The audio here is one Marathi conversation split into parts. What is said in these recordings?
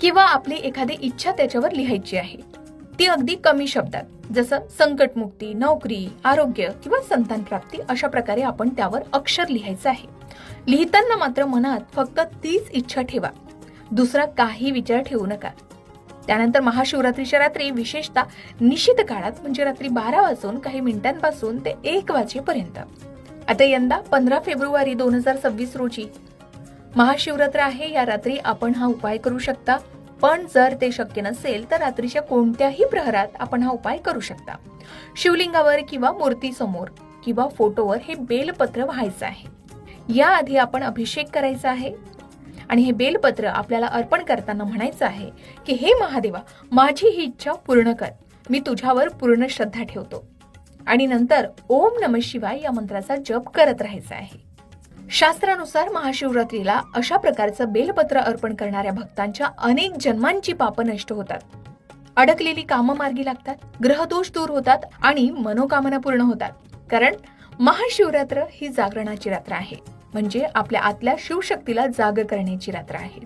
किंवा आपली एखादी इच्छा त्याच्यावर लिहायची आहे, ती अगदी कमी शब्दात, जसं संकटमुक्ती, नोकरी, आरोग्य किंवा संतान प्राप्ती, अशा प्रकारे आपण त्यावर अक्षर लिहायचं आहे. लिहिताना मात्र मनात फक्त तीच इच्छा ठेवा, दुसरा काही विचार ठेवू नका. त्यानंतर महाशिवरात्रीच्या रात्री, विशेषतः निशित काळात, म्हणजे रात्री 12 वाजून काही मिनिटांपासून ते 1 वाजेपर्यंत, आता यंदा 15 फेब्रुवारी 2026 रोजी महाशिवरात्र आहे. या रात्री आपण हा उपाय करू शकता. पण जर ते शक्य नसेल तर रात्रीच्या कोणत्याही प्रहरात आपण हा उपाय करू शकता. शिवलिंगावर किंवा मूर्तीसमोर किंवा फोटोवर हे बेलपत्र व्हायचं आहे. याआधी आपण अभिषेक करायचा आहे आणि हे बेलपत्र आपल्याला अर्पण करताना म्हणायचं आहे की हे महादेवा, माझी ही इच्छा पूर्ण कर, मी तुझ्यावर पूर्ण श्रद्धा ठेवतो. आणि नंतर ओम नमः शिवाय या मंत्राचा जप करत राहायचा आहे. शास्त्रानुसार महाशिवरात्रीला अशा प्रकारचं बेलपत्र अर्पण करणाऱ्या भक्तांच्या अनेक जन्मांची पापं नष्ट होतात, अडकलेली कामं मार्गी लागतात, ग्रहदोष दूर होतात आणि मनोकामना पूर्ण होतात. कारण महाशिवरात्र ही जागरणाची रात्र आहे, म्हणजे आपल्या आतल्या शिवशक्तीला जाग करण्याची रात्र आहे.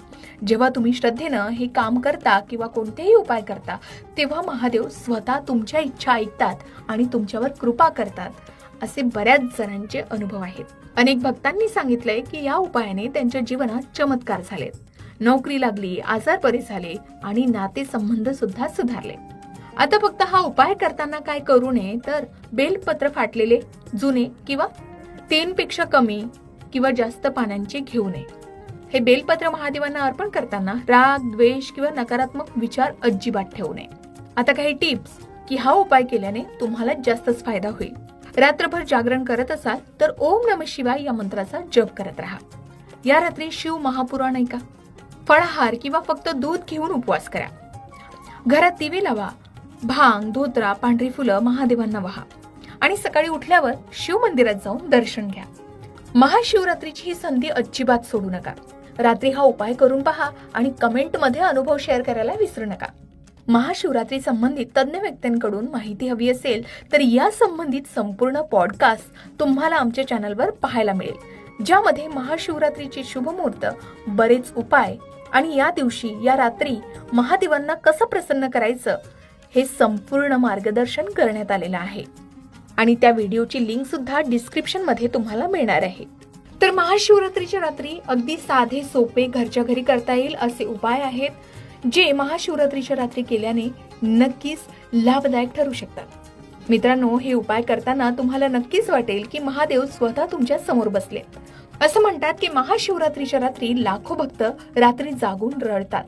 जेव्हा तुम्ही श्रद्धेनं हे काम करता किंवा कोणतेही उपाय करता, तेव्हा महादेव स्वतः तुमच्या इच्छा ऐकतात आणि तुमच्यावर कृपा करतात, असे बऱ्याच जणांचे अनुभव आहेत. अनेक भक्तांनी सांगितलंय की या उपायाने त्यांच्या जीवनात चमत्कार झालेत, नोकरी लागली, आजार बरे झाले आणि नातेसंबंध सुद्धा सुधारले. आता फक्त हा उपाय करताना काय करू नये तर बेलपत्र फाटलेले, जुने किंवा 3 पेक्षा कमी किंवा जास्त पानांचे घेऊ नये. हे बेलपत्र महादेवांना अर्पण करताना राग, द्वेष किंवा नकारात्मक विचार अजिबात ठेवू नये. आता काही टिप्स की हा उपाय केल्याने तुम्हाला जास्तच फायदा होईल. रात्रभर जागरण करत असाल तर ओम नमः शिवाय या मंत्राचा जप करत राहा. या रात्री शिव महापुराण ऐका, फळाहार किंवा फक्त दूध घेऊन उपवास करा. घरात दिवे लावा, भांग, धोत्रा, पांढरी फुलं महादेवांना वाहा आणि सकाळी उठल्यावर शिव मंदिरात जाऊन दर्शन घ्या. महाशिवरात्रीची ही संधी अजिबात सोडू नका. रात्री हा उपाय करून पहा आणि कमेंटमध्ये अनुभव शेअर करायला विसरू नका. महाशिवरात्री संबंधित तज्ञ व्यक्तींकडून माहिती हवी असेल तर या संबंधित संपूर्ण पॉडकास्ट तुम्हाला आमच्या चॅनलवर पाहायला मिळेल, ज्यामध्ये महाशिवरात्रीचे शुभमुहूर्त, बरेच उपाय आणि या दिवशी, या रात्री महादेवांना कसं प्रसन्न करायचं हे संपूर्ण मार्गदर्शन करण्यात आलेलं आहे. आणि त्या व्हिडिओची लिंक सुद्धा डिस्क्रिप्शन मध्ये तुम्हाला मिळणार आहे. तर महाशिवरात्रीच्या रात्री अगदी साधे, सोपे, घरच्या घरी करता येईल असे उपाय आहेत, जे महाशिवरात्रीच्या रात्री केल्याने नक्कीच लाभदायक ठरू शकतात. मित्रांनो, हे उपाय करताना तुम्हाला नक्कीच वाटेल की महादेव स्वतः तुमच्या समोर बसले. असं म्हणतात की महाशिवरात्रीच्या रात्री लाखो भक्त रात्री जागून रडतात,